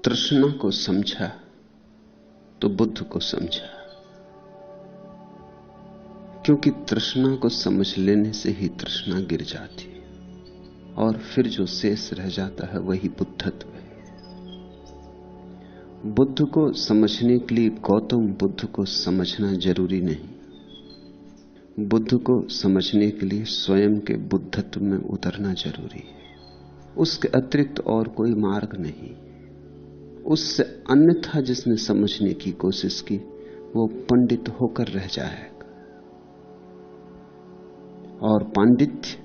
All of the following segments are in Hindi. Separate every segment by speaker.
Speaker 1: तृष्णा को समझा तो बुद्ध को समझा, क्योंकि तृष्णा को समझ लेने से ही तृष्णा गिर जाती है और फिर जो शेष रह जाता है वही बुद्धत्व है। बुद्ध को समझने के लिए गौतम बुद्ध को समझना जरूरी नहीं, बुद्ध को समझने के लिए स्वयं के बुद्धत्व में उतरना जरूरी है। उसके अतिरिक्त और कोई मार्ग नहीं। उससे अन्यथा जिसने समझने की कोशिश की वो पंडित होकर रह जाएगा, और पांडित्य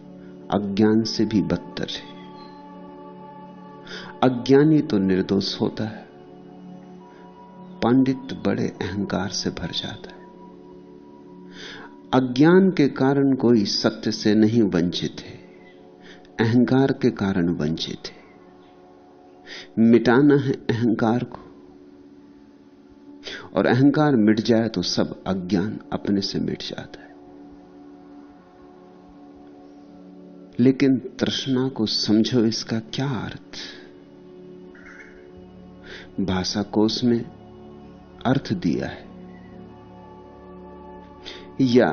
Speaker 1: अज्ञान से भी बदतर है। अज्ञानी तो निर्दोष होता है, पंडित बड़े अहंकार से भर जाता है। अज्ञान के कारण कोई सत्य से नहीं वंचित है, अहंकार के कारण वंचित है। मिटाना है अहंकार को, और अहंकार मिट जाए तो सब अज्ञान अपने से मिट जाता है। लेकिन तृष्णा को समझो, इसका क्या अर्थ? भाषा कोश में अर्थ दिया है, या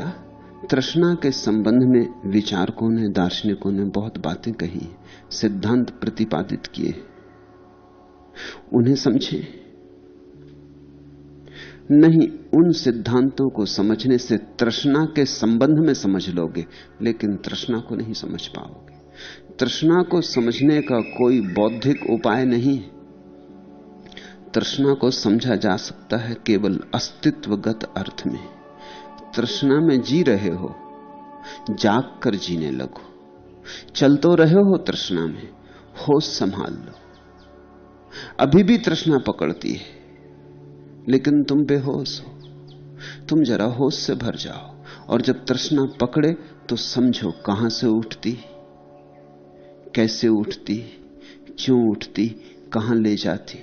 Speaker 1: तृष्णा के संबंध में विचारकों ने, दार्शनिकों ने बहुत बातें कही, सिद्धांत प्रतिपादित किए, उन्हें समझे नहीं। उन सिद्धांतों को समझने से तृष्णा के संबंध में समझ लोगे, लेकिन तृष्णा को नहीं समझ पाओगे। तृष्णा को समझने का कोई बौद्धिक उपाय नहीं। तृष्णा को समझा जा सकता है केवल अस्तित्वगत अर्थ में। तृष्णा में जी रहे हो, जाग कर जीने लगो। चल तो रहे हो तृष्णा में, होश संभाल लो। अभी भी तृष्णा पकड़ती है, लेकिन तुम बेहोश हो। तुम जरा होश से भर जाओ, और जब तृष्णा पकड़े तो समझो कहां से उठती, कैसे उठती, क्यों उठती, कहां ले जाती,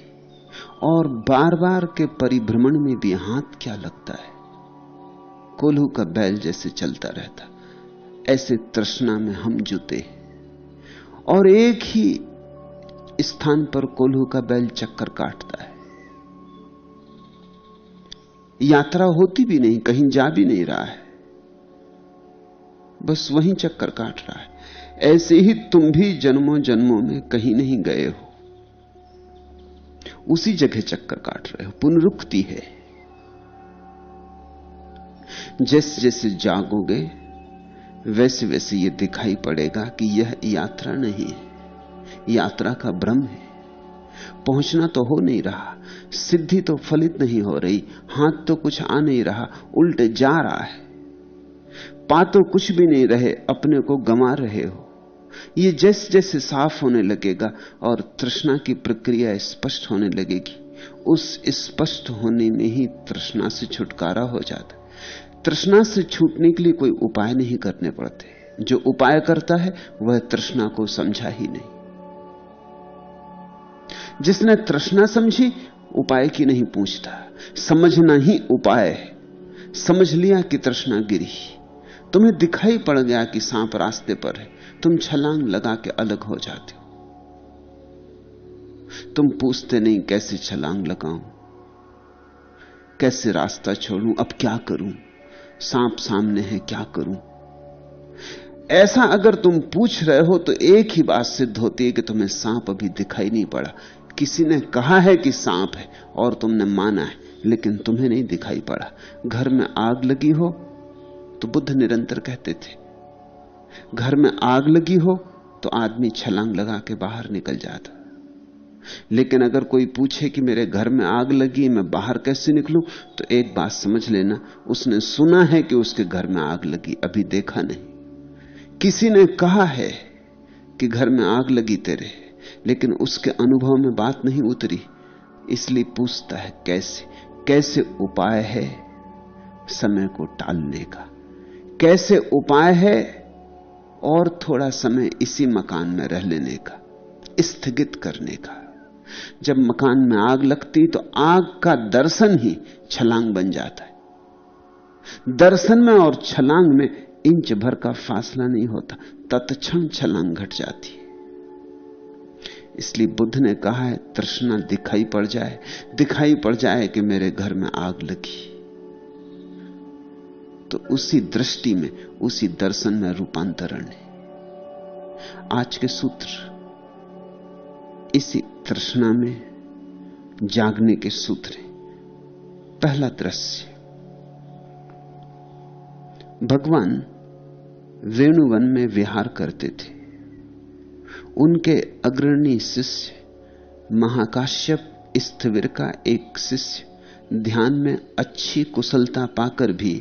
Speaker 1: और बार बार के परिभ्रमण में भी हाथ क्या लगता है। कोल्हू का बैल जैसे चलता रहता, ऐसे तृष्णा में हम जुते, और एक ही स्थान पर कोल्हू का बैल चक्कर काटता है। यात्रा होती भी नहीं, कहीं जा भी नहीं रहा है, बस वहीं चक्कर काट रहा है। ऐसे ही तुम भी जन्मों जन्मों में कहीं नहीं गए हो, उसी जगह चक्कर काट रहे हो। पुनरुक्ति है। जैसे जैसे जागोगे वैसे वैसे ये दिखाई पड़ेगा कि यह यात्रा नहीं है, यात्रा का भ्रम है। पहुंचना तो हो नहीं रहा, सिद्धि तो फलित नहीं हो रही, हाथ तो कुछ आ नहीं रहा, उल्टे जा रहा है। पा तो कुछ भी नहीं रहे, अपने को गंवा रहे हो। ये जैसे जैसे साफ होने लगेगा और तृष्णा की प्रक्रिया स्पष्ट होने लगेगी, उस स्पष्ट होने में ही तृष्णा से छुटकारा हो जाता। तृष्णा से छूटने के लिए कोई उपाय नहीं करने पड़ते। जो उपाय करता है वह तृष्णा को समझा ही नहीं। जिसने तृष्णा समझी उपाय की नहीं पूछता, समझना ही उपाय है। समझ लिया कि तृष्णा गिरी, तुम्हें दिखाई पड़ गया कि सांप रास्ते पर है, तुम छलांग लगा के अलग हो जाते हो। तुम पूछते नहीं कैसे छलांग लगाऊं, कैसे रास्ता छोड़ूं, अब क्या करूं, सांप सामने है, क्या करूं। ऐसा अगर तुम पूछ रहे हो तो एक ही बात सिद्ध होती है कि तुम्हें सांप अभी दिखाई नहीं पड़ा। किसी ने कहा है कि सांप है और तुमने माना है, लेकिन तुम्हें नहीं दिखाई पड़ा। घर में आग लगी हो तो बुद्ध निरंतर कहते थे, घर में आग लगी हो तो आदमी छलांग लगा के बाहर निकल जाता। लेकिन अगर कोई पूछे कि मेरे घर में आग लगी, मैं बाहर कैसे निकलूं, तो एक बात समझ लेना, उसने सुना है कि उसके घर में आग लगी, अभी देखा नहीं। किसी ने कहा है कि घर में आग लगी तेरे, लेकिन उसके अनुभव में बात नहीं उतरी, इसलिए पूछता है कैसे। कैसे उपाय है समय को टालने का, कैसे उपाय है और थोड़ा समय इसी मकान में रह लेने का, स्थगित करने का। जब मकान में आग लगती तो आग का दर्शन ही छलांग बन जाता है। दर्शन में और छलांग में इंच भर का फासला नहीं होता, तत्क्षण छलांग घट जाती है। इसलिए बुद्ध ने कहा है, तृष्णा दिखाई पड़ जाए कि मेरे घर में आग लगी, तो उसी दृष्टि में, उसी दर्शन में रूपांतरण है। आज के सूत्र इसी तृष्णा में जागने के सूत्र हैं। पहला दृश्य, भगवान वेणुवन में विहार करते थे। उनके अग्रणी शिष्य महाकाश्यप स्थविर का एक शिष्य ध्यान में अच्छी कुशलता पाकर भी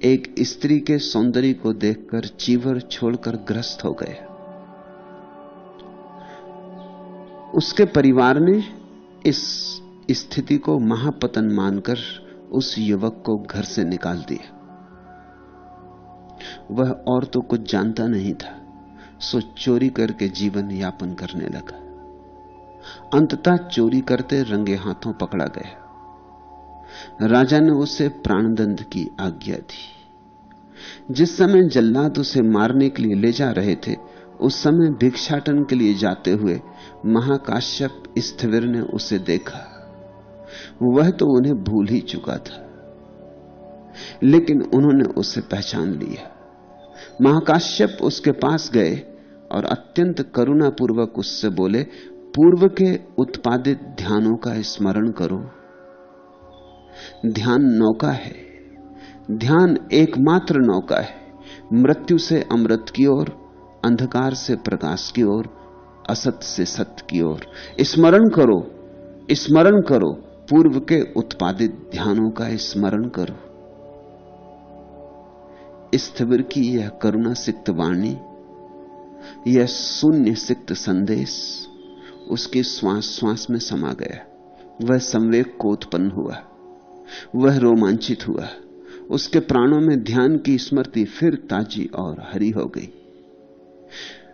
Speaker 1: एक स्त्री के सौंदर्य को देखकर चीवर छोड़कर ग्रस्त हो गया। उसके परिवार ने इस स्थिति को महापतन मानकर उस युवक को घर से निकाल दिया। वह और तो कुछ जानता नहीं था, सो चोरी करके जीवन यापन करने लगा। अंततः चोरी करते रंगे हाथों पकड़ा गया। राजा ने उसे प्राणदंड की आज्ञा दी। जिस समय जल्लाद उसे मारने के लिए ले जा रहे थे, उस समय भिक्षाटन के लिए जाते हुए महाकाश्यप स्थविर ने उसे देखा। वह तो उन्हें भूल ही चुका था, लेकिन उन्होंने उसे पहचान लिया। महाकाश्यप उसके पास गए और अत्यंत करुणापूर्वक उससे बोले, पूर्व के उत्पादित ध्यानों का स्मरण करो। ध्यान नौका है, ध्यान एकमात्र नौका है, मृत्यु से अमृत की ओर, अंधकार से प्रकाश की ओर, असत से सत्य की ओर। स्मरण करो, स्मरण करो, पूर्व के उत्पादित ध्यानों का स्मरण करो। स्थविर की यह करुणा सिक्त वाणी, यह शून्य सिक्त संदेश उसके श्वास श्वास में समा गया। वह संवेग को उत्पन्न हुआ, वह रोमांचित हुआ। उसके प्राणों में ध्यान की स्मृति फिर ताजी और हरी हो गई।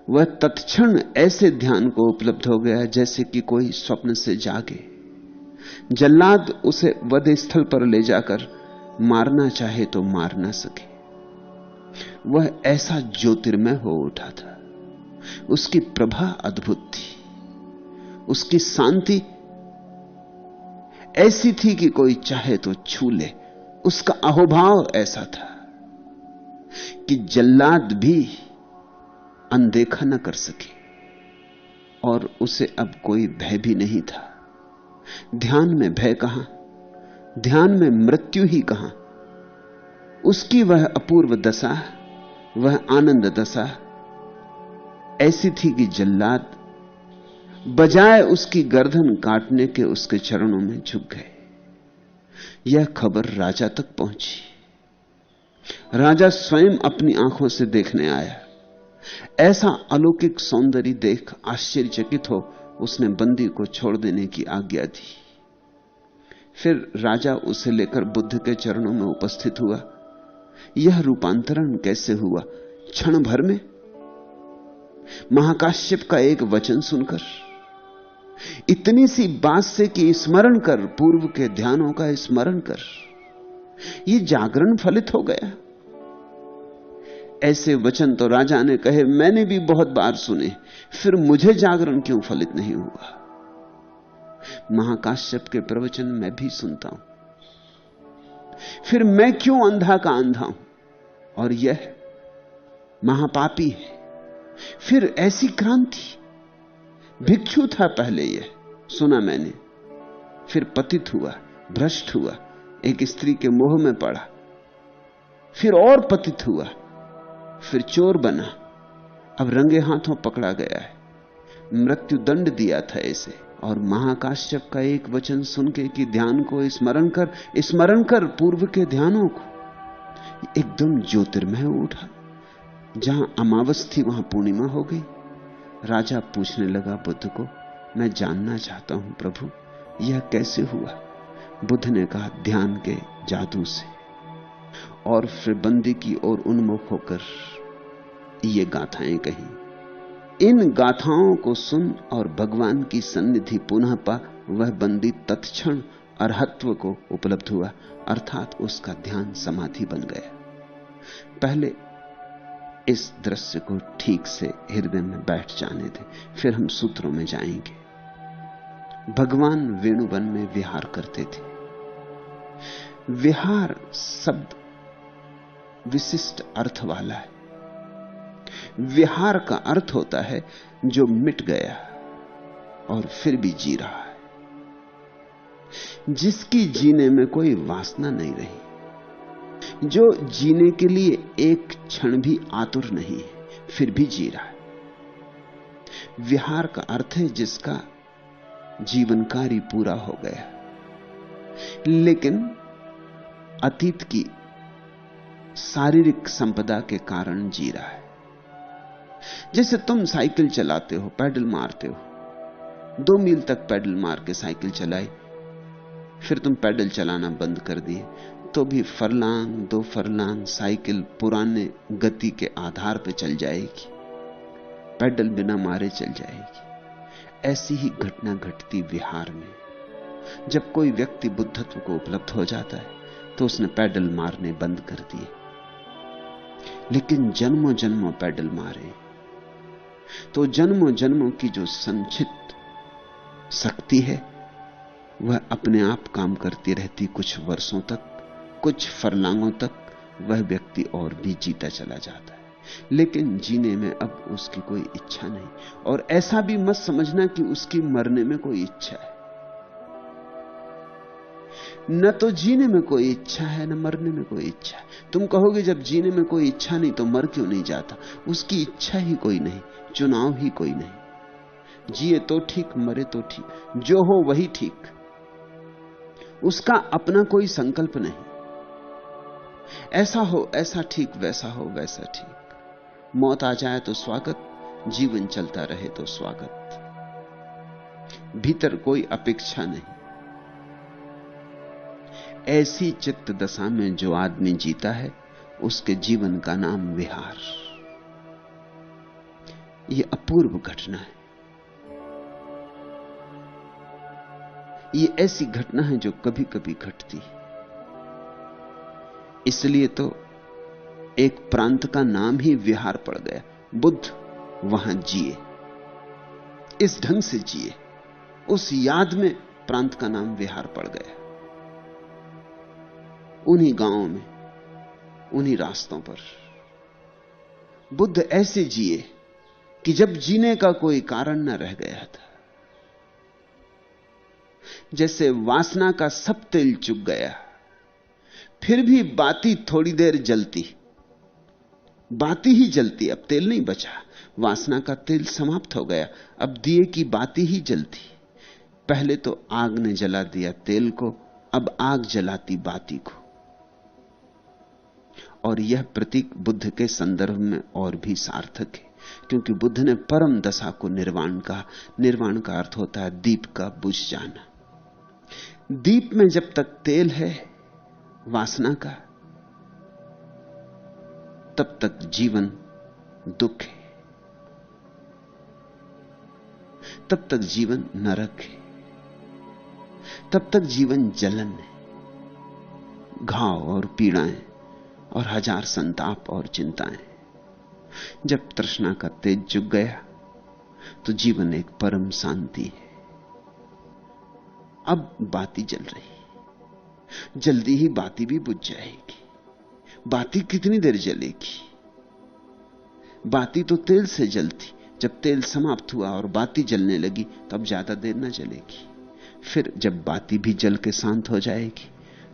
Speaker 1: वह तत्क्षण ऐसे ध्यान को उपलब्ध हो गया जैसे कि कोई स्वप्न से जागे। जल्लाद उसे वध स्थल पर ले जाकर मारना चाहे तो मार ना सके। वह ऐसा ज्योतिर्मय हो उठा था। उसकी प्रभा अद्भुत थी, उसकी शांति ऐसी थी कि कोई चाहे तो छू ले। उसका अहोभाव ऐसा था कि जल्लाद भी अनदेखा न कर सके, और उसे अब कोई भय भी नहीं था। ध्यान में भय कहां, ध्यान में मृत्यु ही कहां। उसकी वह अपूर्व दशा, वह आनंद दशा ऐसी थी कि जल्लाद बजाय उसकी गर्दन काटने के उसके चरणों में झुक गए। यह खबर राजा तक पहुंची। राजा स्वयं अपनी आंखों से देखने आया। ऐसा अलौकिक सौंदर्य देख आश्चर्यचकित हो उसने बंदी को छोड़ देने की आज्ञा दी। फिर राजा उसे लेकर बुद्ध के चरणों में उपस्थित हुआ। यह रूपांतरण कैसे हुआ? क्षण भर में। महाकाश्यप का एक वचन सुनकर, इतनी सी बात से कि स्मरण कर, पूर्व के ध्यानों का स्मरण कर, यह जागरण फलित हो गया। ऐसे वचन तो राजा ने कहे मैंने भी बहुत बार सुने, फिर मुझे जागरण क्यों फलित नहीं हुआ? महाकाश्यप के प्रवचन मैं भी सुनता हूं, फिर मैं क्यों अंधा का अंधा हूं? और यह महापापी है। फिर ऐसी क्रांति, भिक्षु था पहले, यह सुना मैंने, फिर पतित हुआ, भ्रष्ट हुआ, एक स्त्री के मोह में पड़ा, फिर और पतित हुआ, फिर चोर बना, अब रंगे हाथों पकड़ा गया है। मृत्यु दंड दिया था इसे, और महाकाश्यप का एक वचन सुन के कि ध्यान को स्मरण कर, स्मरण कर पूर्व के ध्यानों को, एकदम ज्योतिर्मय उठा। जहां अमावस थी वहां पूर्णिमा हो गई। राजा पूछने लगा बुद्ध को, मैं जानना चाहता हूं प्रभु, यह कैसे हुआ? बुद्ध ने कहा, ध्यान के जादू से। और फिर बंदी की ओर उन्मुख होकर ये गाथाएं कही। इन गाथाओं को सुन और भगवान की सन्निधि पुनः पा वह बंदी तत्क्षण अरहत्व को उपलब्ध हुआ, अर्थात उसका ध्यान समाधि बन गया। पहले इस दृश्य को ठीक से हृदय में बैठ जाने दें, फिर हम सूत्रों में जाएंगे। भगवान वेणुवन में विहार करते थे। विहार शब्द विशिष्ट अर्थ वाला है। विहार का अर्थ होता है जो मिट गया और फिर भी जी रहा है, जिसकी जीने में कोई वासना नहीं रही, जो जीने के लिए एक क्षण भी आतुर नहीं है, फिर भी जी रहा है। विहार का अर्थ है जिसका जीवन कार्य पूरा हो गया, लेकिन अतीत की शारीरिक संपदा के कारण जी रहा है। जैसे तुम साइकिल चलाते हो, पैडल मारते हो, 2 मील तक पैडल मार के साइकिल चलाई, फिर तुम पैडल चलाना बंद कर दिए, तो भी फरलांग 2 फरलांग साइकिल पुराने गति के आधार पर चल जाएगी, पैडल बिना मारे चल जाएगी। ऐसी ही घटना घटती विहार में। जब कोई व्यक्ति बुद्धत्व को उपलब्ध हो जाता है तो उसने पैडल मारने बंद कर दिए, लेकिन जन्मों जन्मों पैडल मारे तो जन्मों जन्मों की जो संचित शक्ति है वह अपने आप काम करती रहती। कुछ वर्षों तक, कुछ फरलांगों तक वह व्यक्ति और भी जीता चला जाता है, लेकिन जीने में अब उसकी कोई इच्छा नहीं। और ऐसा भी मत समझना कि उसकी मरने में कोई इच्छा है। न तो जीने में कोई इच्छा है, न मरने में कोई इच्छा है। तुम कहोगे जब जीने में कोई इच्छा नहीं तो मर क्यों नहीं जाता? उसकी इच्छा ही कोई नहीं, चुनाव ही कोई नहीं। जिए तो ठीक, मरे तो ठीक, जो हो वही ठीक। उसका अपना कोई संकल्प नहीं, ऐसा हो ऐसा ठीक, वैसा हो वैसा ठीक। मौत आ जाए तो स्वागत, जीवन चलता रहे तो स्वागत। भीतर कोई अपेक्षा नहीं। ऐसी चित्त दशा में जो आदमी जीता है उसके जीवन का नाम विहार। यह अपूर्व घटना है। यह ऐसी घटना है जो कभी कभी घटती। इसलिए तो एक प्रांत का नाम ही विहार पड़ गया। बुद्ध वहां जिए, इस ढंग से जिए, उस याद में प्रांत का नाम विहार पड़ गया। उन्हीं गांवों में, उन्हीं रास्तों पर बुद्ध ऐसे जिए कि जब जीने का कोई कारण न रह गया था। जैसे वासना का सब तेल चुक गया, फिर भी बाती थोड़ी देर जलती, बाती ही जलती, अब तेल नहीं बचा। वासना का तेल समाप्त हो गया, अब दिए की बाती ही जलती। पहले तो आग ने जला दिया तेल को, अब आग जलाती बाती को। और यह प्रतीक बुद्ध के संदर्भ में और भी सार्थक है, क्योंकि बुद्ध ने परम दशा को निर्वाण कहा। निर्वाण का अर्थ होता है दीप का बुझ जाना। दीप में जब तक तेल है वासना का, तब तक जीवन दुख है, तब तक जीवन नरक है, तब तक जीवन जलन है, घाव और पीड़ाएं और हजार संताप और चिंताएं। जब तृष्णा का तेज जुग गया तो जीवन एक परम शांति है। अब बाती जल रही, जल्दी ही बाती भी बुझ जाएगी। बाती कितनी देर जलेगी? बाती तो तेल से जलती, जब तेल समाप्त हुआ और बाती जलने लगी तब ज्यादा देर ना जलेगी। फिर जब बाती भी जल के शांत हो जाएगी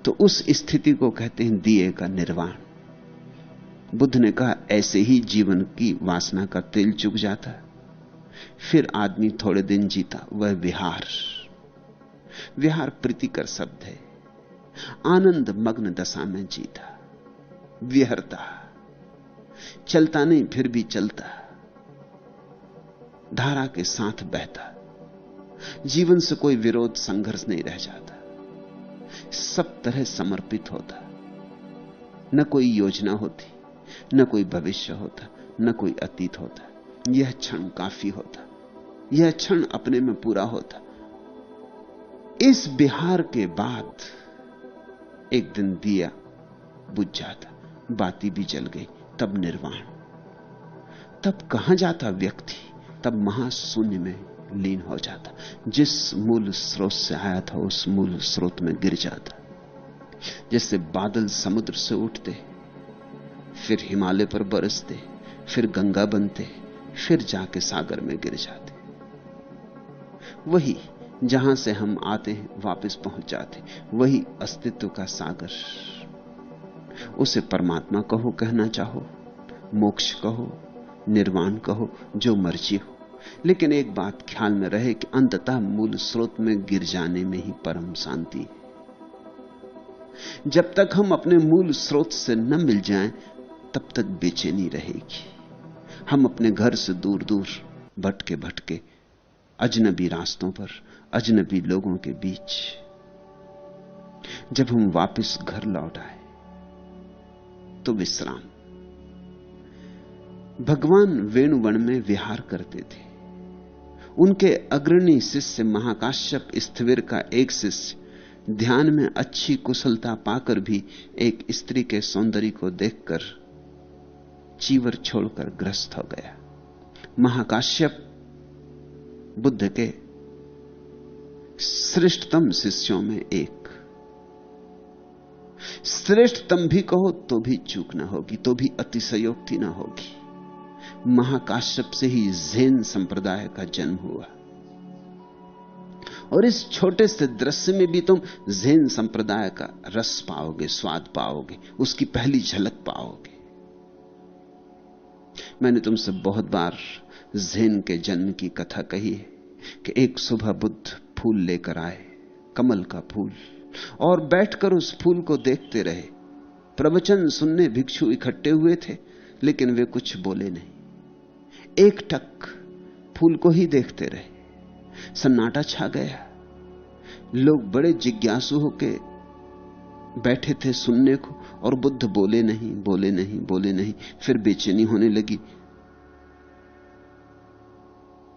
Speaker 1: तो उस स्थिति को कहते हैं दिए का निर्वाण। बुद्ध ने कहा ऐसे ही जीवन की वासना का तेल चुक जाता, फिर आदमी थोड़े दिन जीता। वह विहार, विहार प्रीतिकर शब्द है। आनंद मग्न दशा में जीता, विहरता, चलता नहीं फिर भी चलता, धारा के साथ बहता। जीवन से कोई विरोध संघर्ष नहीं रह जाता, सब तरह समर्पित होता। न कोई योजना होती, न कोई भविष्य होता, न कोई अतीत होता। यह क्षण काफी होता, यह क्षण अपने में पूरा होता। इस विहार के बाद एक दिन दिया बुझ जाता, बाती भी जल गई, तब निर्वाण। तब कहां जाता व्यक्ति? तब महाशून्य में लीन हो जाता। जिस मूल स्रोत से आया था उस मूल स्रोत में गिर जाता। जैसे बादल समुद्र से उठते, फिर हिमालय पर बरसते, फिर गंगा बनते, फिर जाके सागर में गिर जाते। वही जहां से हम आते हैं वापस पहुंच जाते, वही अस्तित्व का सागर। उसे परमात्मा कहो, कहना चाहो, मोक्ष कहो, निर्वाण कहो, जो मर्जी हो, लेकिन एक बात ख्याल में रहे कि अंततः मूल स्रोत में गिर जाने में ही परम शांति है। जब तक हम अपने मूल स्रोत से न मिल जाएं, तब तक बेचैनी रहेगी। हम अपने घर से दूर दूर भटके भटके अजनबी रास्तों पर, अजनबी लोगों के बीच, जब हम वापस घर लौट आए तो विश्राम। भगवान वेणुवन में विहार करते थे। उनके अग्रणी शिष्य महाकाश्यप स्थविर का एक शिष्य ध्यान में अच्छी कुशलता पाकर भी एक स्त्री के सौंदर्य को देखकर चीवर छोड़कर ग्रस्त हो गया। महाकाश्यप बुद्ध के श्रेष्ठतम शिष्यों में एक, श्रेष्ठतम भी कहो तो भी चूक ना होगी, तो भी अतिशयोक्ति ना होगी। महाकाश्यप से ही ज़ेन संप्रदाय का जन्म हुआ। और इस छोटे से दृश्य में भी तुम ज़ेन संप्रदाय का रस पाओगे, स्वाद पाओगे, उसकी पहली झलक पाओगे। मैंने तुमसे बहुत बार ज़ेन के जन्म की कथा कही है कि एक सुबह बुद्ध फूल लेकर आए, कमल का फूल, और बैठकर उस फूल को देखते रहे। प्रवचन सुनने भिक्षु इकट्ठे हुए थे, लेकिन वे कुछ बोले नहीं, एकटक फूल को ही देखते रहे। सन्नाटा छा गया। लोग बड़े जिज्ञासु होके बैठे थे सुनने को, और बुद्ध बोले नहीं, बोले नहीं, बोले नहीं। फिर बेचैनी होने लगी।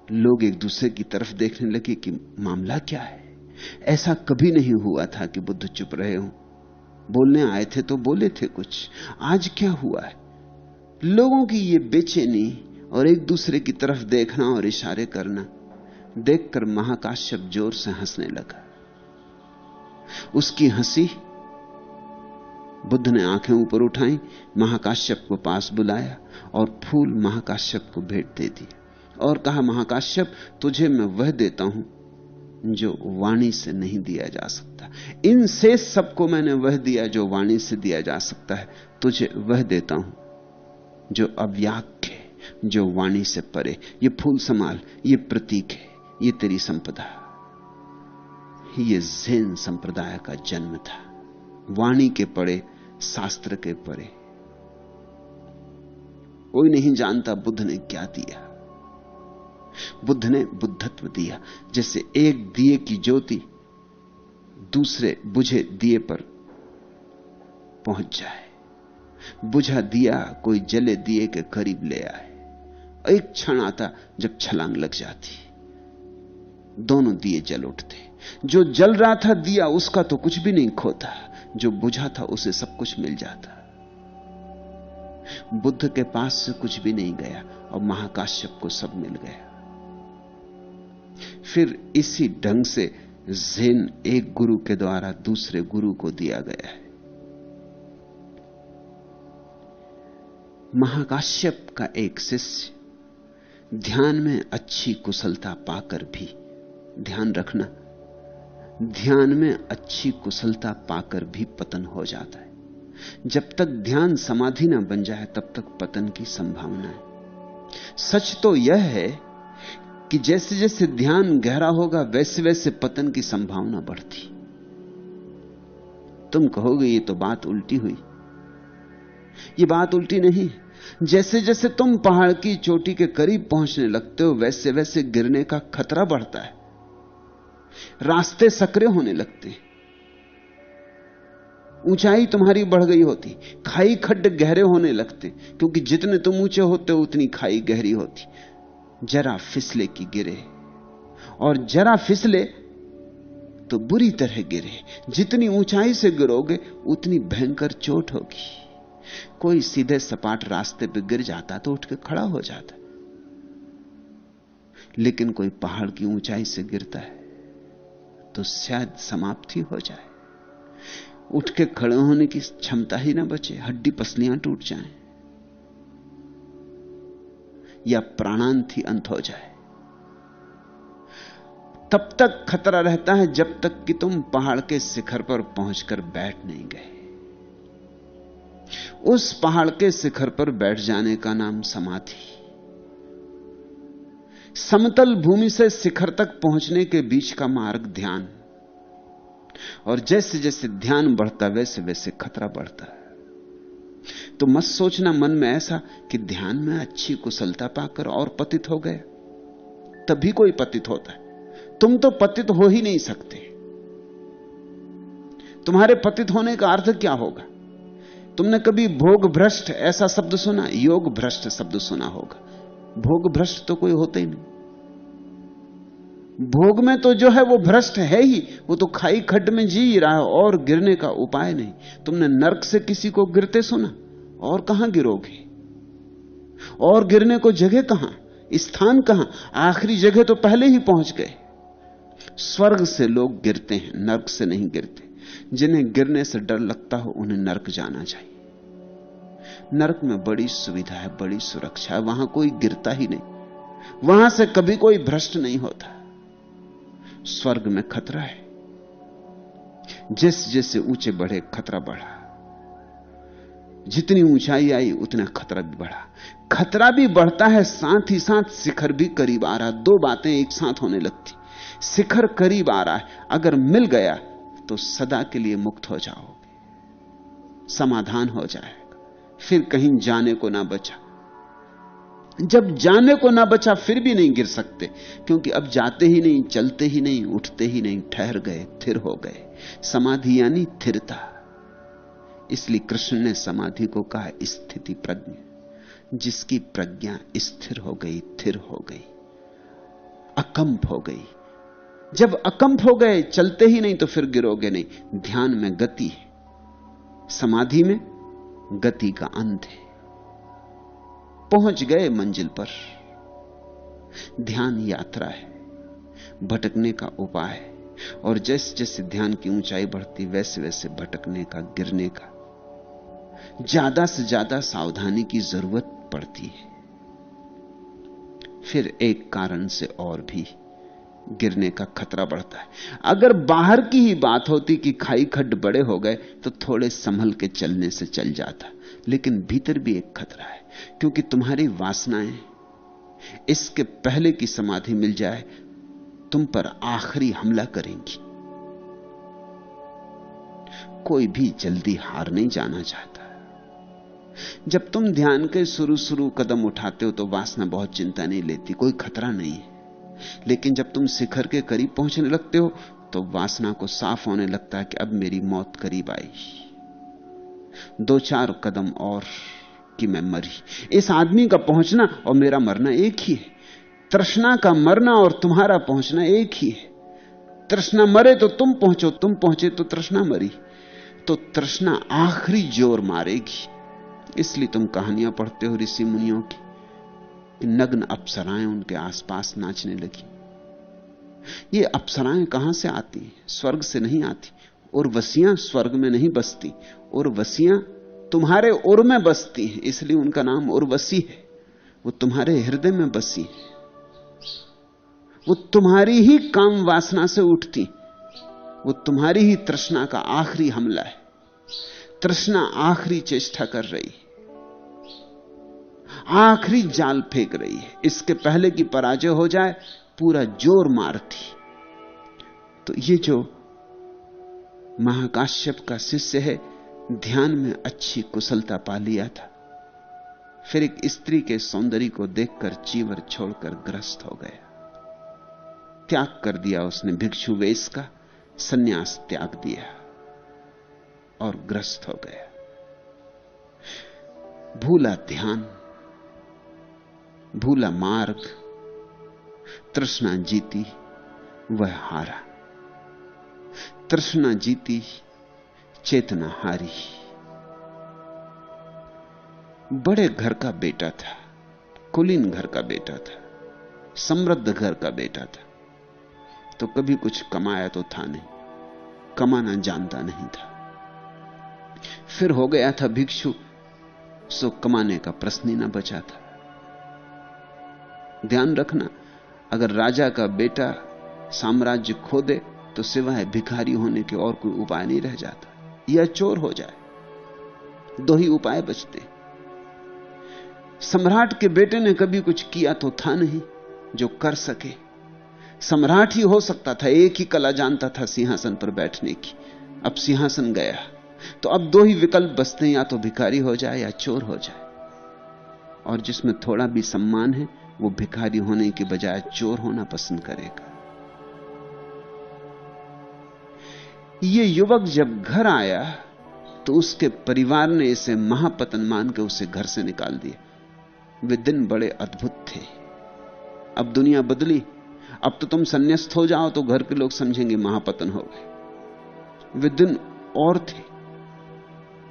Speaker 1: लोग एक दूसरे की तरफ देखने लगे कि मामला क्या है। ऐसा कभी नहीं हुआ था कि बुद्ध चुप रहे हों। बोलने आए थे तो बोले थे कुछ, आज क्या हुआ है? लोगों की ये बेचैनी और एक दूसरे की तरफ देखना और इशारे करना देखकर महाकाश्यप जोर से हंसने लगा। उसकी हंसी, बुद्ध ने आंखें ऊपर उठाई, महाकाश्यप को पास बुलाया और फूल महाकाश्यप को भेंट दे दी और कहा, महाकाश्यप, तुझे मैं वह देता हूं जो वाणी से नहीं दिया जा सकता। इन शेष सबको मैंने वह दिया जो वाणी से दिया जा सकता है। तुझे वह देता हूं जो अव्याख्य है, जो वाणी से परे। ये फूल संभाल, ये प्रतीक है, ये तेरी संपदा। ये ज़ेन संप्रदाय का जन्म था, वाणी के परे, शास्त्र के परे। कोई नहीं जानता बुद्ध ने क्या दिया। बुद्ध ने बुद्धत्व दिया। जैसे एक दिए की ज्योति दूसरे बुझे दिए पर पहुंच जाए, बुझा दिया कोई जले दिए के करीब ले आए। एक क्षण आता जब छलांग लग जाती, दोनों दिए जल उठते। जो जल रहा था दिया, उसका तो कुछ भी नहीं खोता, जो बुझा था उसे सब कुछ मिल जाता। बुद्ध के पास से कुछ भी नहीं गया और महाकाश्यप को सब मिल गया। फिर इसी ढंग से ज़ेन एक गुरु के द्वारा दूसरे गुरु को दिया गया है। महाकाश्यप का एक शिष्य ध्यान में अच्छी कुशलता पाकर भी, ध्यान रखना, ध्यान में अच्छी कुशलता पाकर भी पतन हो जाता है। जब तक ध्यान समाधि ना बन जाए तब तक पतन की संभावना है। सच तो यह है कि जैसे जैसे ध्यान गहरा होगा वैसे वैसे पतन की संभावना बढ़ती। तुम कहोगे ये तो बात उल्टी हुई। ये बात उल्टी नहीं। जैसे जैसे तुम पहाड़ की चोटी के करीब पहुंचने लगते हो वैसे वैसे गिरने का खतरा बढ़ता है, रास्ते सकरे होने लगते, ऊंचाई तुम्हारी बढ़ गई होती, खाई खड्ड गहरे होने लगते, क्योंकि जितने तुम ऊंचे होते हो उतनी खाई गहरी होती। जरा फिसले की गिरे, और जरा फिसले तो बुरी तरह गिरे। जितनी ऊंचाई से गिरोगे उतनी भयंकर चोट होगी। कोई सीधे सपाट रास्ते पे गिर जाता तो उठ के खड़ा हो जाता, लेकिन कोई पहाड़ की ऊंचाई से गिरता है तो शायद समाप्ति हो जाए, उठ के खड़े होने की क्षमता ही ना बचे, हड्डी पसलियां टूट जाएं या प्राणांत ही अंत हो जाए। तब तक खतरा रहता है जब तक कि तुम पहाड़ के शिखर पर पहुंचकर बैठ नहीं गए। उस पहाड़ के शिखर पर बैठ जाने का नाम समाधि। समतल भूमि से शिखर तक पहुंचने के बीच का मार्ग ध्यान, और जैसे जैसे ध्यान बढ़ता वैसे वैसे खतरा बढ़ता है। तो मत सोचना मन में ऐसा कि ध्यान में अच्छी कुशलता पाकर और पतित हो गए, तभी कोई पतित होता है। तुम तो पतित हो ही नहीं सकते। तुम्हारे पतित होने का अर्थ क्या होगा? तुमने कभी भोग भ्रष्ट ऐसा शब्द सुना? योग भ्रष्ट शब्द सुना होगा। भोग भ्रष्ट तो कोई होता ही नहीं। भोग में तो जो है वो भ्रष्ट है ही, वो तो खाई खड्ड में जी रहा है और गिरने का उपाय नहीं। तुमने नरक से किसी को गिरते सुना? और कहां गिरोगे? और गिरने को जगह कहां, स्थान कहां? आखिरी जगह तो पहले ही पहुंच गए। स्वर्ग से लोग गिरते हैं, नरक से नहीं गिरते। जिन्हें गिरने से डर लगता हो उन्हें नरक जाना चाहिए। नरक में बड़ी सुविधा है, बड़ी सुरक्षा है, वहां कोई गिरता ही नहीं, वहां से कभी कोई भ्रष्ट नहीं होता। स्वर्ग में खतरा है, जैसे जैसे ऊंचे बढ़े खतरा बढ़ा, जितनी ऊंचाई आई उतना खतरा भी बढ़ा। खतरा भी बढ़ता है, साथ ही साथ शिखर भी करीब आ रहा। दो बातें एक साथ होने लगती। शिखर करीब आ रहा है, अगर मिल गया तो सदा के लिए मुक्त हो जाओगे, समाधान हो जाएगा, फिर कहीं जाने को ना बचा। जब जाने को ना बचा फिर भी नहीं गिर सकते, क्योंकि अब जाते ही नहीं, चलते ही नहीं, उठते ही नहीं, ठहर गए, थिर हो गए। समाधि यानी थिरता। इसलिए कृष्ण ने समाधि को कहा स्थिति प्रज्ञा। जिसकी प्रज्ञा स्थिर हो गई, थिर हो गई, अकंप हो गई। जब अकंप हो गए, चलते ही नहीं, तो फिर गिरोगे नहीं। ध्यान में गति है, समाधि में गति का अंत है। पहुंच गए मंजिल पर। ध्यान यात्रा है, भटकने का उपाय है, और जैसे जैसे ध्यान की ऊंचाई बढ़ती वैसे वैसे भटकने का, गिरने का ज्यादा से ज्यादा सावधानी की जरूरत पड़ती है। फिर एक कारण से और भी गिरने का खतरा बढ़ता है। अगर बाहर की ही बात होती कि खाई खड्ड बड़े हो गए तो थोड़े संभल के चलने से चल जाता, लेकिन भीतर भी एक खतरा है, क्योंकि तुम्हारी वासनाएं इसके पहले की समाधि मिल जाए तुम पर आखिरी हमला करेंगी। कोई भी जल्दी हार नहीं जाना चाहता। जब तुम ध्यान के शुरू कदम उठाते हो तो वासना बहुत चिंता नहीं लेती, कोई खतरा नहीं है। लेकिन जब तुम शिखर के करीब पहुंचने लगते हो तो वासना को साफ होने लगता है कि अब मेरी मौत करीब आई, 2-4 कदम और कि मैं मरी। इस आदमी का पहुंचना और मेरा मरना एक ही है। तृष्णा का मरना और तुम्हारा पहुंचना एक ही है। तृष्णा मरे तो तुम पहुंचो, तुम पहुंचे तो तृष्णा मरी। तो तृष्णा आखिरी जोर मारेगी। इसलिए तुम कहानियां पढ़ते हो ऋषि मुनियों की, नग्न अप्सराएं उनके आसपास नाचने लगी। ये अप्सराएं कहां से आती? स्वर्ग से नहीं आती। उर्वशियां स्वर्ग में नहीं बसती, उर्वशियां तुम्हारे उर में बसती हैं, इसलिए उनका नाम उर्वशी है। वो तुम्हारे हृदय में बसी है, वो तुम्हारी ही काम वासना से उठती, वो तुम्हारी ही तृष्णा का आखिरी हमला है। तृष्णा आखिरी चेष्टा कर रही है, आखिरी जाल फेंक रही है। इसके पहले कि पराजय हो जाए पूरा जोर मारती। तो ये जो महाकाश्यप का शिष्य है, ध्यान में अच्छी कुशलता पा लिया था, फिर एक स्त्री के सौंदर्य को देखकर चीवर छोड़कर ग्रस्त हो गया। त्याग कर दिया उसने भिक्षु वेश का, सन्यास त्याग दिया और ग्रस्त हो गया। भूला ध्यान, भूला मार्ग, तृष्णा जीती, वह हारा। तृष्णा जीती, चेतना हारी। बड़े घर का बेटा था, कुलीन घर का बेटा था, समृद्ध घर का बेटा था, तो कभी कुछ कमाया तो था नहीं, कमाना जानता नहीं था। फिर हो गया था भिक्षु, सो कमाने का प्रश्न ही ना बचा था। ध्यान रखना, अगर राजा का बेटा साम्राज्य खो दे तो सिवाय भिखारी होने के और कोई उपाय नहीं रह जाता, या चोर हो जाए, दो ही उपाय बचते। सम्राट के बेटे ने कभी कुछ किया तो था नहीं जो कर सके। सम्राट ही हो सकता था, एक ही कला जानता था सिंहासन पर बैठने की। अब सिंहासन गया तो अब दो ही विकल्प बचते हैं, या तो भिखारी हो जाए या चोर हो जाए। और जिसमें थोड़ा भी सम्मान है वो भिखारी होने की बजाय चोर होना पसंद करेगा। ये युवक जब घर आया तो उसके परिवार ने इसे महापतन मान के उसे घर से निकाल दिया। वे दिन बड़े अद्भुत थे। अब दुनिया बदली, अब तो तुम संन्यास्त हो जाओ तो घर के लोग समझेंगे महापतन हो गए। वे दिन और थे।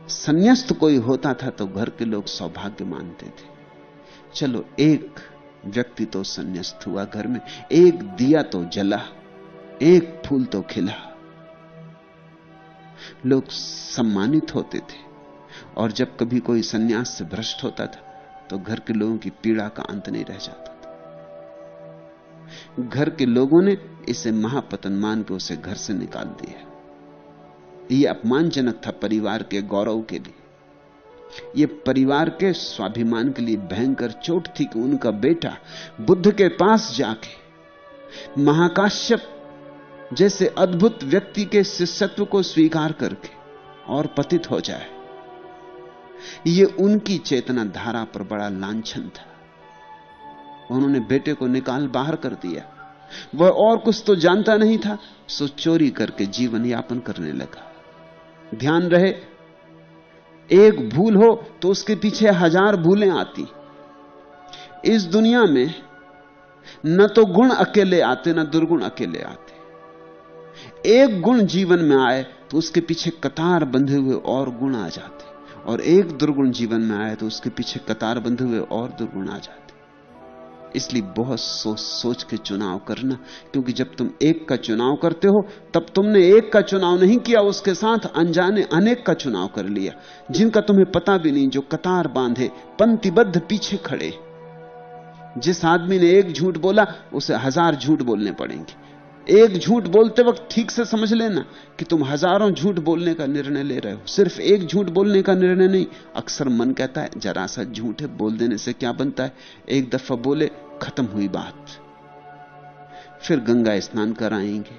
Speaker 1: संन्यास्त कोई होता था तो घर के लोग सौभाग्य मानते थे। चलो, एक व्यक्ति तो संन्यास्त हुआ घर में, एक दिया तो जला, एक फूल तो खिला। लोग सम्मानित होते थे। और जब कभी कोई संन्यास से भ्रष्ट होता था तो घर के लोगों की पीड़ा का अंत नहीं रह जाता था। घर के लोगों ने इसे महापतन मान के उसे घर से निकाल दिया। यह अपमानजनक था परिवार के गौरव के लिए, यह परिवार के स्वाभिमान के लिए भयंकर चोट थी कि उनका बेटा बुद्ध के पास जाके महाकाश्यप जैसे अद्भुत व्यक्ति के शिष्यत्व को स्वीकार करके और पतित हो जाए। यह उनकी चेतना धारा पर बड़ा लांछन था। उन्होंने बेटे को निकाल बाहर कर दिया। वह और कुछ तो जानता नहीं था, सो चोरी करके जीवन यापन करने लगा। ध्यान रहे, एक भूल हो तो उसके पीछे 1000 भूलें आती। इस दुनिया में न तो गुण अकेले आते, न दुर्गुण अकेले आते। एक गुण जीवन में आए तो उसके पीछे कतार बंधे हुए और गुण आ जाते, और एक दुर्गुण जीवन में आए तो उसके पीछे कतार बंधे हुए और दुर्गुण आ जाते। इसलिए बहुत सोच सोच के चुनाव करना, क्योंकि जब तुम एक का चुनाव करते हो तब तुमने एक का चुनाव नहीं किया, उसके साथ अनजाने अनेक का चुनाव कर लिया, जिनका तुम्हें पता भी नहीं, जो कतार बांधे पंक्तिबद्ध पीछे खड़े। जिस आदमी ने एक झूठ बोला उसे 1000 झूठ बोलने पड़ेंगे। एक झूठ बोलते वक्त ठीक से समझ लेना कि तुम हजारों झूठ बोलने का निर्णय ले रहे हो, सिर्फ एक झूठ बोलने का निर्णय नहीं। अक्सर मन कहता है जरा सा झूठ है, बोल देने से क्या बनता है, एक दफा बोले खत्म हुई बात। फिर गंगा स्नान कराएंगे,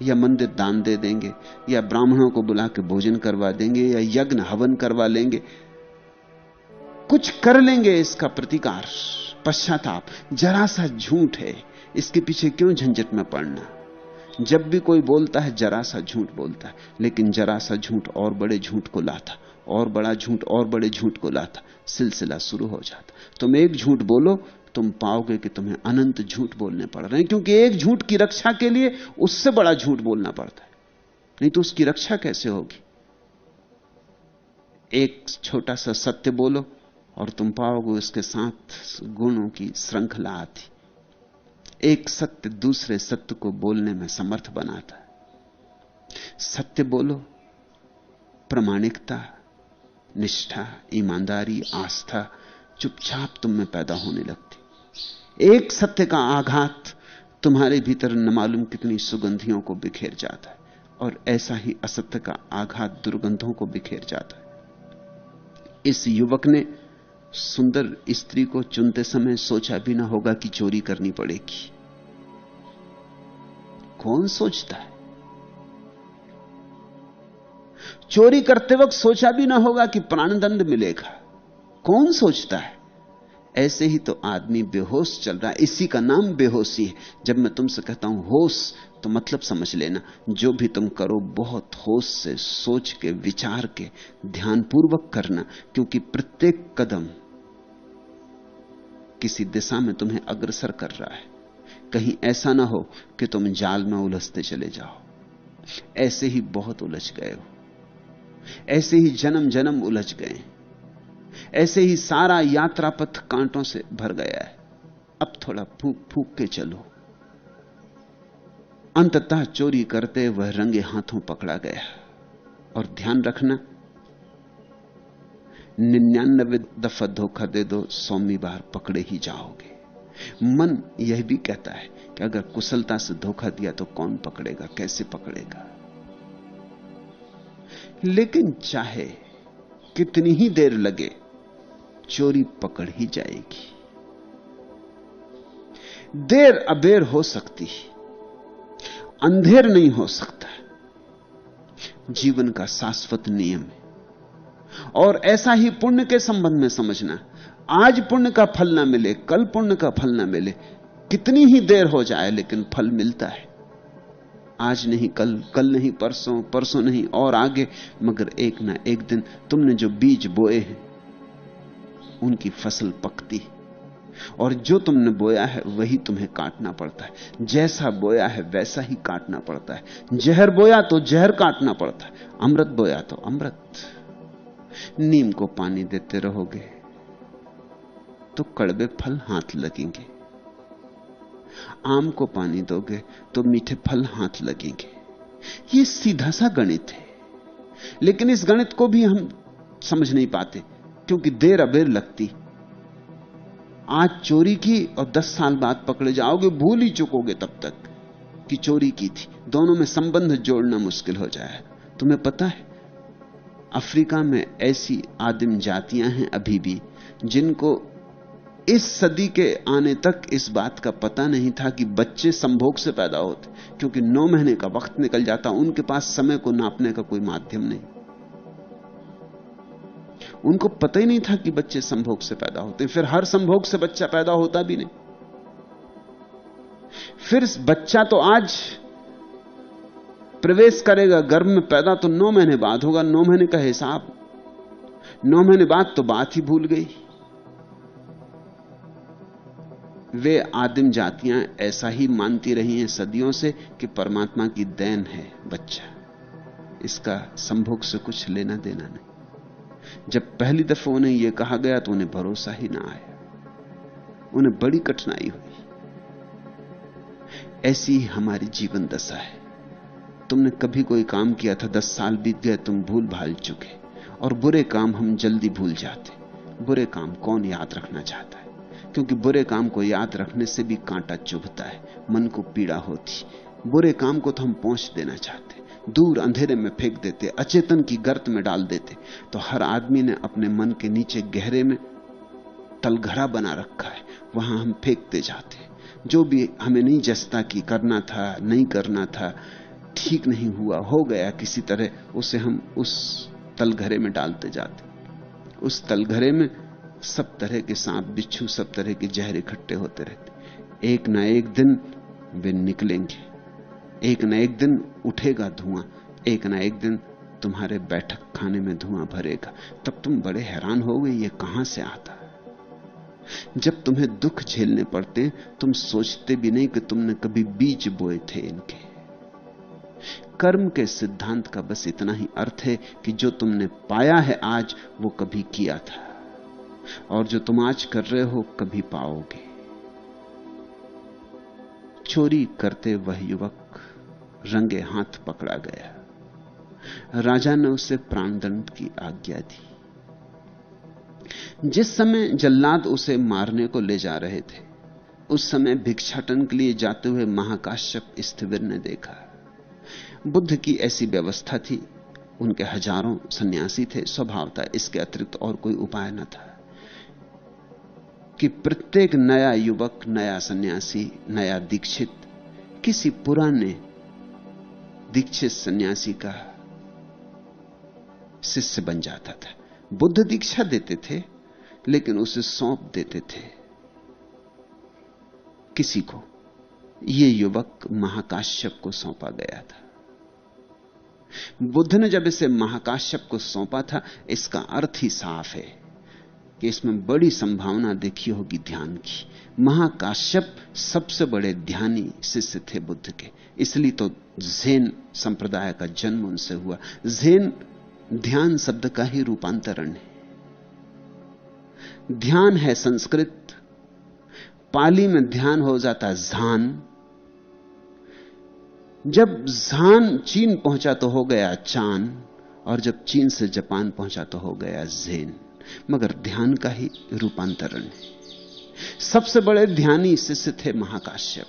Speaker 1: या मंदिर दान दे देंगे, या ब्राह्मणों को बुला के भोजन करवा देंगे, या यज्ञ हवन करवा लेंगे, कुछ कर लेंगे इसका प्रतिकार, पश्चाताप। जरा सा झूठ है, इसके पीछे क्यों झंझट में पड़ना। जब भी कोई बोलता है जरा सा झूठ बोलता है, लेकिन जरा सा झूठ और बड़े झूठ को लाता, और बड़ा झूठ और बड़े झूठ को लाता, सिलसिला शुरू हो जाता। तुम एक झूठ बोलो, तुम पाओगे कि तुम्हें अनंत झूठ बोलने पड़ रहे हैं, क्योंकि एक झूठ की रक्षा के लिए उससे बड़ा झूठ बोलना पड़ता है, नहीं तो उसकी रक्षा कैसे होगी। एक छोटा सा सत्य बोलो और तुम पाओगे उसके साथ गुणों की श्रृंखला आती। एक सत्य दूसरे सत्य को बोलने में समर्थ बनाता है। सत्य बोलो, प्रामाणिकता, निष्ठा, ईमानदारी, आस्था चुपचाप तुम में पैदा होने लगती। एक सत्य का आघात तुम्हारे भीतर न मालूम कितनी सुगंधियों को बिखेर जाता है, और ऐसा ही असत्य का आघात दुर्गंधों को बिखेर जाता है। इस युवक ने सुंदर स्त्री को चुनते समय सोचा भी ना होगा कि चोरी करनी पड़ेगी। कौन सोचता है? चोरी करते वक्त सोचा भी ना होगा कि प्राणदंड मिलेगा। कौन सोचता है? ऐसे ही तो आदमी बेहोश चल रहा है। इसी का नाम बेहोशी है। जब मैं तुमसे कहता हूं होश, तो मतलब समझ लेना, जो भी तुम करो बहुत होश से, सोच के, विचार के, ध्यानपूर्वक करना, क्योंकि प्रत्येक कदम किसी दिशा में तुम्हें अग्रसर कर रहा है। कहीं ऐसा ना हो कि तुम जाल में उलझते चले जाओ। ऐसे ही बहुत उलझ गए हो, ऐसे ही जन्म जन्म उलझ गए, ऐसे ही सारा यात्रा पथ कांटों से भर गया है। अब थोड़ा फूंक फूंक के चलो। अंततः चोरी करते वह रंगे हाथों पकड़ा गया। और ध्यान रखना, 99 दफा धोखा दे दो, 100वीं बार पकड़े ही जाओगे। मन यह भी कहता है कि अगर कुशलता से धोखा दिया तो कौन पकड़ेगा, कैसे पकड़ेगा। लेकिन चाहे कितनी ही देर लगे, चोरी पकड़ ही जाएगी। देर अबेर हो सकती, अंधेर नहीं हो सकता। जीवन का शाश्वत नियम है। और ऐसा ही पुण्य के संबंध में समझना। आज पुण्य का फल ना मिले, कल पुण्य का फल ना मिले, कितनी ही देर हो जाए, लेकिन फल मिलता है। आज नहीं कल, कल नहीं परसों, परसों नहीं और आगे, मगर एक ना एक दिन तुमने जो बीज बोए हैं उनकी फसल पकती। और जो तुमने बोया है वही तुम्हें काटना पड़ता है। जैसा बोया है वैसा ही काटना पड़ता है। जहर बोया तो जहर काटना पड़ता है, अमृत बोया तो अमृत। नीम को पानी देते रहोगे तो कड़वे फल हाथ लगेंगे, आम को पानी दोगे तो मीठे फल हाथ लगेंगे। यह सीधा सा गणित है, लेकिन इस गणित को भी हम समझ नहीं पाते, क्योंकि देर अबेर लगती। आज चोरी की और 10 साल बाद पकड़े जाओगे, भूल ही चुकोगे तब तक कि चोरी की थी। दोनों में संबंध जोड़ना मुश्किल हो जाए। तुम्हें पता है, अफ्रीका में ऐसी आदिम जातियां हैं अभी भी जिनको इस सदी के आने तक इस बात का पता नहीं था कि बच्चे संभोग से पैदा होते, क्योंकि 9 महीने का वक्त निकल जाता। उनके पास समय को नापने का कोई माध्यम नहीं। उनको पता ही नहीं था कि बच्चे संभोग से पैदा होते। फिर हर संभोग से बच्चा पैदा होता भी नहीं। फिर बच्चा तो आज प्रवेश करेगा गर्भ में, पैदा तो 9 महीने बाद होगा। 9 महीने का हिसाब, 9 महीने बाद तो बात ही भूल गई। वे आदिम जातियां ऐसा ही मानती रही हैं सदियों से कि परमात्मा की देन है बच्चा, इसका संभोग से कुछ लेना देना नहीं। जब पहली दफा उन्हें यह कहा गया तो उन्हें भरोसा ही ना आया, उन्हें बड़ी कठिनाई हुई। ऐसी ही हमारी जीवन दशा है। तुमने कभी कोई काम किया था, 10 साल बीत गए, तुम भूल भाल चुके। और बुरे काम हम जल्दी भूल जाते। बुरे काम कौन याद रखना चाहता है? क्योंकि बुरे काम को याद रखने से भी कांटा चुभता है, मन को पीड़ा होती। बुरे काम को तो हम पहुंच देना चाहते, दूर अंधेरे में फेंक देते, अचेतन की गर्त में डाल देते। तो हर आदमी ने अपने मन के नीचे गहरे में तलघरा बना रखा है, वहां हम फेंकते जाते। जो भी हमें नहीं जसता कि करना था, नहीं करना था, ठीक नहीं हुआ, हो गया किसी तरह, उसे हम उस तलघरे में डालते जाते। उस तलघरे में सब तरह के सांप बिच्छू, सब तरह के जहर इकट्ठे होते रहते। एक ना एक दिन वे निकलेंगे, एक ना एक दिन उठेगा धुआं, एक ना एक दिन तुम्हारे बैठक खाने में धुआं भरेगा। तब तुम बड़े हैरान होगे ये कहां से आता। जब तुम्हें दुख झेलने पड़ते, तुम सोचते भी नहीं कि तुमने कभी बीज बोए थे इनके। कर्म के सिद्धांत का बस इतना ही अर्थ है कि जो तुमने पाया है आज, वो कभी किया था, और जो तुम आज कर रहे हो कभी पाओगे। चोरी करते वह युवक रंगे हाथ पकड़ा गया। राजा ने उसे प्राणदंड की आज्ञा दी। जिस समय जल्लाद उसे मारने को ले जा रहे थे, उस समय भिक्षाटन के लिए जाते हुए महाकाश्यप स्थिविर ने देखा। बुद्ध की ऐसी व्यवस्था थी, उनके हजारों सन्यासी थे, स्वभाव था, इसके अतिरिक्त और कोई उपाय न था कि प्रत्येक नया युवक, नया सन्यासी, नया दीक्षित किसी पुराने दीक्षित सन्यासी का शिष्य बन जाता था। बुद्ध दीक्षा देते थे, लेकिन उसे सौंप देते थे किसी को। यह युवक महाकाश्यप को सौंपा गया था। बुद्ध ने जब इसे महाकाश्यप को सौंपा था, इसका अर्थ ही साफ है कि इसमें बड़ी संभावना देखी होगी ध्यान की। महाकाश्यप सबसे बड़े ध्यानी शिष्य थे बुद्ध के, इसलिए तो ज़ेन संप्रदाय का जन्म उनसे हुआ। ज़ेन ध्यान शब्द का ही रूपांतरण है। ध्यान है संस्कृत, पाली में ध्यान हो जाता झान। जब झान चीन पहुंचा तो हो गया चान, और जब चीन से जापान पहुंचा तो हो गया ज़ेन। मगर ध्यान का ही रूपांतरण है। सबसे बड़े ध्यानी शिष्य थे महाकाश्यप।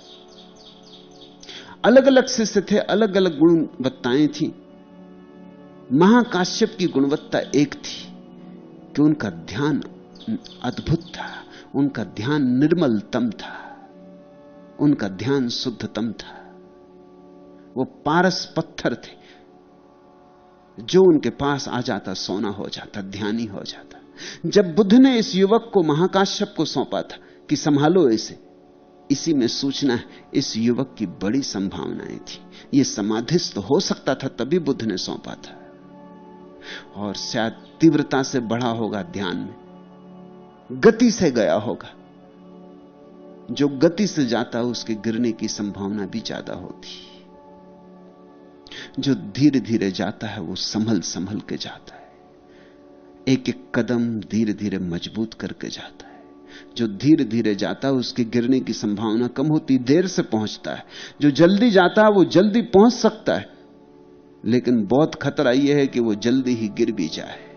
Speaker 1: अलग अलग शिष्य थे, अलग अलग गुणवत्ताएं थी। महाकाश्यप की गुणवत्ता एक थी कि उनका ध्यान अद्भुत था, उनका ध्यान निर्मलतम था, उनका ध्यान शुद्धतम था। वो पारस पत्थर थे, जो उनके पास आ जाता सोना हो जाता, ध्यानी हो जाता। जब बुद्ध ने इस युवक को महाकाश्यप को सौंपा था कि संभालो इसे, इसी में सूचना है इस युवक की बड़ी संभावनाएं थी। यह समाधिस्थ हो सकता था, तभी बुद्ध ने सौंपा था। और शायद तीव्रता से बढ़ा होगा ध्यान में, गति से गया होगा। जो गति से जाता उसके गिरने की संभावना भी ज्यादा होती। जो धीरे धीरे जाता है वो संभल संभल के जाता है, एक एक कदम धीरे धीरे मजबूत करके जाता है। जो धीरे धीरे जाता है उसके गिरने की संभावना कम होती, देर से पहुंचता है। जो जल्दी जाता है वो जल्दी पहुंच सकता है, लेकिन बहुत खतरा यह है कि वो जल्दी ही गिर भी जाए।